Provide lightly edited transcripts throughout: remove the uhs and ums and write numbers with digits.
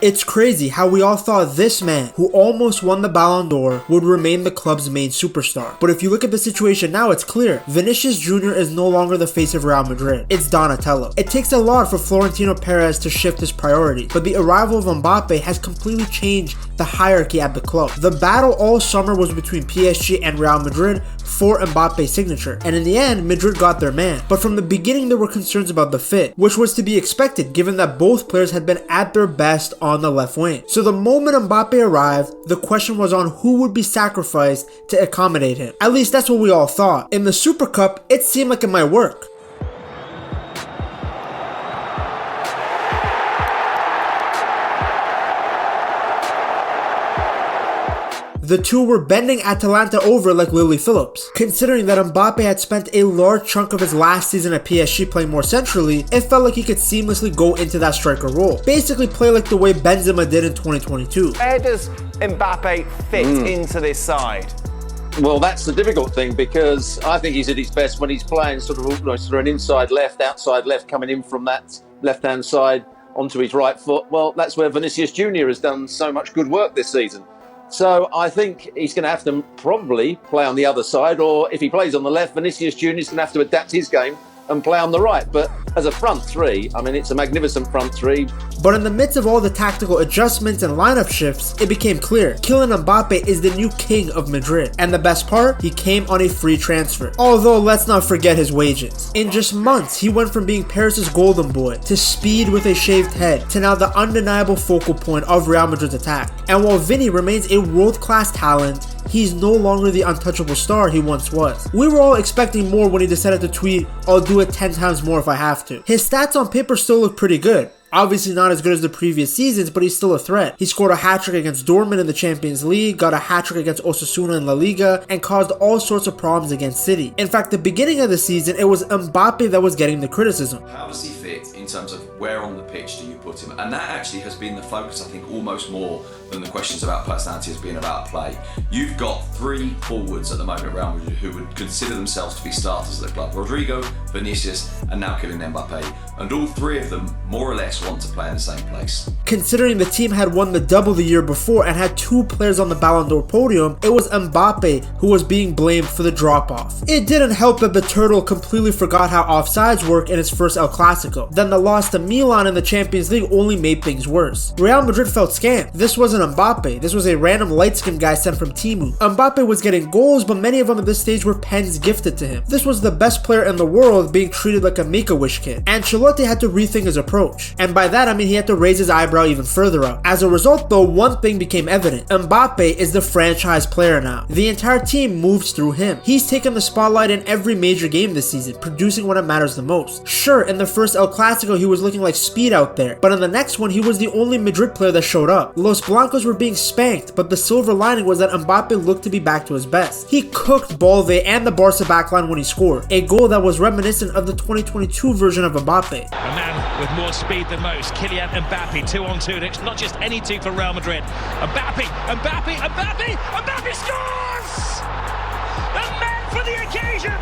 It's crazy how we all thought this man, who almost won the Ballon d'Or, would remain the club's main superstar. But if you look at the situation now, it's clear. Vinicius Jr. is no longer the face of Real Madrid. It's Donatello. It takes a lot for Florentino Perez to shift his priorities, but the arrival of Mbappe has completely changed the hierarchy at the club. The battle all summer was between PSG and Real Madrid for Mbappe's signature, and in the end, Madrid got their man. But from the beginning, there were concerns about the fit, which was to be expected given that both players had been at their best on the left wing. So the moment Mbappe arrived, the question was on who would be sacrificed to accommodate him. At least that's what we all thought. In the Super Cup, it seemed like it might work. The two were bending Atalanta over like Lily Phillips. Considering that Mbappe had spent a large chunk of his last season at PSG playing more centrally, it felt like he could seamlessly go into that striker role. Basically play like the way Benzema did in 2022. Where does Mbappe fit into this side? Well, that's the difficult thing, because I think he's at his best when he's playing sort of an inside left, outside left, coming in from that left-hand side onto his right foot. Well, that's where Vinicius Jr. has done so much good work this season. So I think he's going to have to probably play on the other side, or if he plays on the left, Vinicius Jr. is going to have to adapt his game and play on the right. But as a front three, I mean, it's a magnificent front three. But in the midst of all the tactical adjustments and lineup shifts, it became clear Kylian Mbappe is the new king of Madrid. And the best part, he came on a free transfer. Although let's not forget his wages. In just months, he went from being Paris's golden boy to speed with a shaved head to now the undeniable focal point of Real Madrid's attack. And while Vini remains a world-class talent, he's no longer the untouchable star he once was. We were all expecting more when he decided to tweet, "I'll do it 10 times more if I have to." His stats on paper still look pretty good. Obviously not as good as the previous seasons, but he's still a threat. He scored a hat-trick against Dortmund in the Champions League, got a hat-trick against Osasuna in La Liga, and caused all sorts of problems against City. In fact, the beginning of the season, it was Mbappe that was getting the criticism. How does he fit in terms of where on the pitch do you put him? And that actually has been the focus, I think, almost more than the questions about personality has been about play. You've got three forwards at the moment around Madrid who would consider themselves to be starters at the club. Rodrigo, Vinicius, and now Kylian Mbappe. And all three of them, more or less, want to play in the same place. Considering the team had won the double the year before and had two players on the Ballon d'Or podium, it was Mbappe who was being blamed for the drop-off. It didn't help that the Turtle completely forgot how offsides work in his first El Clasico. Then the loss to Milan in the Champions League only made things worse. Real Madrid felt scammed. This wasn't Mbappe, this was a random light-skinned guy sent from Timu. Mbappe was getting goals, but many of them at this stage were pens gifted to him. This was the best player in the world being treated like a Make-A-Wish kid. Ancelotti had to rethink his approach. And by that I mean he had to raise his eyebrow even further up. As a result though, one thing became evident. Mbappe is the franchise player now. The entire team moves through him. He's taken the spotlight in every major game this season, producing when it matters the most. Sure, in the first El Clasico he was looking like speed out there, but in the next one he was the only Madrid player that showed up. Los Blancos were being spanked, but the silver lining was that Mbappe looked to be back to his best. He cooked Balde and the Barca backline when he scored, a goal that was reminiscent of the 2022 version of Mbappe. A man with more speed than most, Kylian Mbappe, 2-on-2, and it's not just any two for Real Madrid. Mbappe scores! The man for the occasion!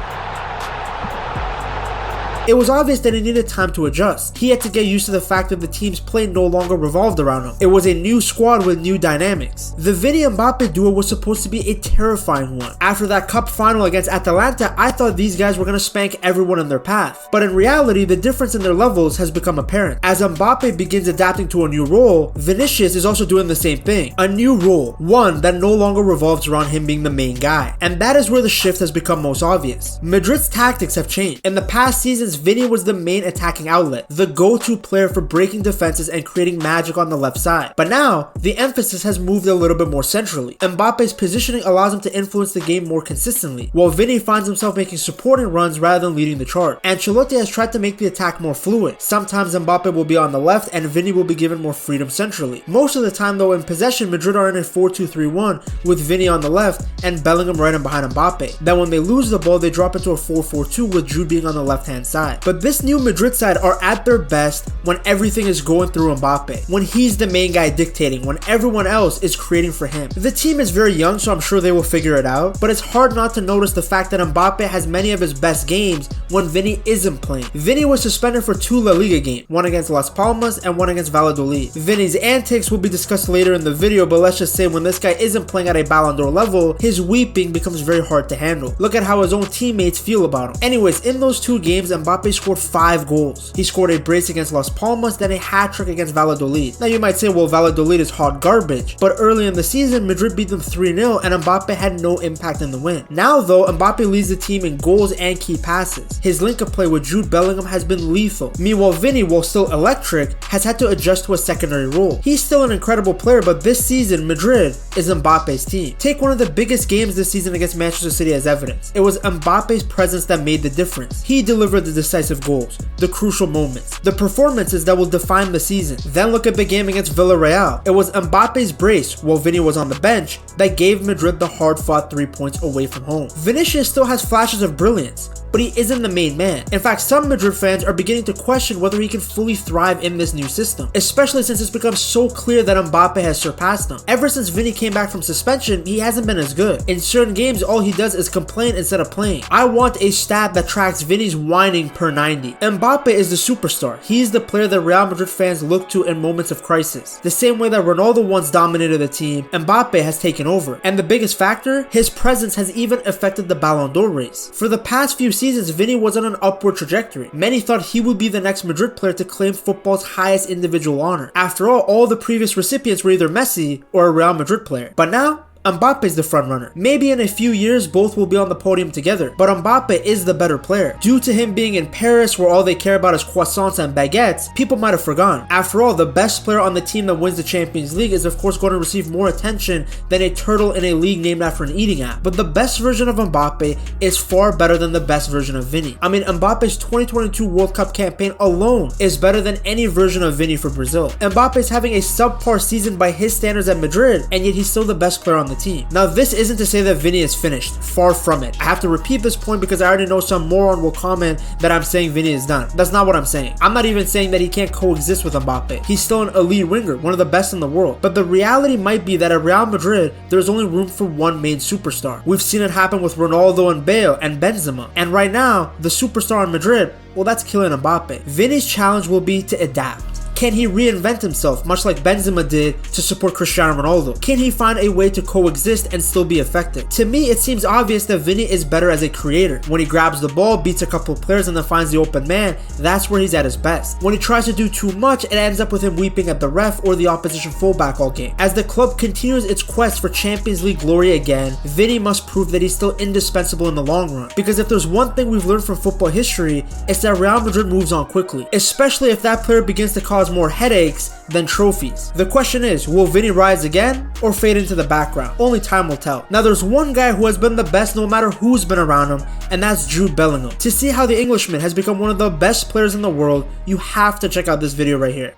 It was obvious that he needed time to adjust. He had to get used to the fact that the team's play no longer revolved around him. It was a new squad with new dynamics. The Vini Mbappe duo was supposed to be a terrifying one. After that cup final against Atalanta, I thought these guys were going to spank everyone in their path. But in reality, the difference in their levels has become apparent. As Mbappe begins adapting to a new role, Vinicius is also doing the same thing. A new role, one that no longer revolves around him being the main guy. And that is where the shift has become most obvious. Madrid's tactics have changed. In the past seasons, Vini was the main attacking outlet, the go-to player for breaking defenses and creating magic on the left side. But now, the emphasis has moved a little bit more centrally. Mbappe's positioning allows him to influence the game more consistently, while Vini finds himself making supporting runs rather than leading the charge. Ancelotti has tried to make the attack more fluid. Sometimes Mbappe will be on the left and Vini will be given more freedom centrally. Most of the time though, in possession, Madrid are in a 4-2-3-1 with Vini on the left and Bellingham right in behind Mbappe. Then when they lose the ball, they drop into a 4-4-2 with Jude being on the left-hand side. side. But this new Madrid side are at their best when everything is going through Mbappe, when he's the main guy dictating, when everyone else is creating for him. The team is very young, so I'm sure they will figure it out, but it's hard not to notice the fact that Mbappe has many of his best games when Vini isn't playing. Vini was suspended for 2 La Liga games, one against Las Palmas and one against Valladolid. Vini's antics will be discussed later in the video, but let's just say when this guy isn't playing at a Ballon d'Or level, his weeping becomes very hard to handle. Look at how his own teammates feel about him. Anyways, in those 2 games, Mbappe scored 5 goals. He scored a brace against Las Palmas, then a hat-trick against Valladolid. Now you might say, well, Valladolid is hot garbage, but early in the season, Madrid beat them 3-0 and Mbappe had no impact in the win. Now though, Mbappe leads the team in goals and key passes. His link-up play with Jude Bellingham has been lethal. Meanwhile, Vini, while still electric, has had to adjust to a secondary role. He's still an incredible player, but this season, Madrid is Mbappe's team. Take one of the biggest games this season against Manchester City as evidence. It was Mbappe's presence that made the difference. He delivered the decisive goals, the crucial moments, the performances that will define the season. Then look at the game against Villarreal. It was Mbappe's brace, while Vini was on the bench, that gave Madrid the hard-fought 3 points away from home. Vinicius still has flashes of brilliance, but he isn't the main man. In fact, some Madrid fans are beginning to question whether he can fully thrive in this new system, especially since it's become so clear that Mbappe has surpassed him. Ever since Vini came back from suspension, he hasn't been as good. In certain games, all he does is complain instead of playing. I want a stat that tracks Vini's whining per 90. Mbappe is the superstar. He's the player that Real Madrid fans look to in moments of crisis. The same way that Ronaldo once dominated the team, Mbappe has taken over. And the biggest factor, his presence has even affected the Ballon d'Or race. For the past few seasons, Vini was on an upward trajectory. Many thought he would be the next Madrid player to claim football's highest individual honor. After all the previous recipients were either Messi or a Real Madrid player. But now, Mbappe is the frontrunner. Maybe in a few years both will be on the podium together, but Mbappe is the better player. Due to him being in Paris where all they care about is croissants and baguettes, people might have forgotten. After all, the best player on the team that wins the Champions League is of course going to receive more attention than a turtle in a league named after an eating app. But the best version of Mbappe is far better than the best version of Vini. I mean, Mbappe's 2022 World Cup campaign alone is better than any version of Vini for Brazil. Mbappe is having a subpar season by his standards at Madrid, and yet he's still the best player on the team. Now, this isn't to say that Vini is finished. Far from it. I have to repeat this point because I already know some moron will comment that I'm saying Vini is done. That's not what I'm saying. I'm not even saying that he can't coexist with Mbappe. He's still an elite winger, one of the best in the world. But the reality might be that at Real Madrid, there's only room for one main superstar. We've seen it happen with Ronaldo and Bale and Benzema. And right now, the superstar in Madrid, well, that's Kylian Mbappe. Vini's challenge will be to adapt. Can he reinvent himself, much like Benzema did to support Cristiano Ronaldo? Can he find a way to coexist and still be effective? To me, it seems obvious that Vini is better as a creator. When he grabs the ball, beats a couple of players, and then finds the open man, that's where he's at his best. When he tries to do too much, it ends up with him weeping at the ref or the opposition fullback all game. As the club continues its quest for Champions League glory again, Vini must prove that he's still indispensable in the long run. Because if there's one thing we've learned from football history, it's that Real Madrid moves on quickly, especially if that player begins to cause more headaches than trophies. The question is, will Vini rise again or fade into the background? Only time will tell. Now, there's one guy who has been the best no matter who's been around him, and that's Jude Bellingham. To see how the Englishman has become one of the best players in the world, you have to check out this video right here.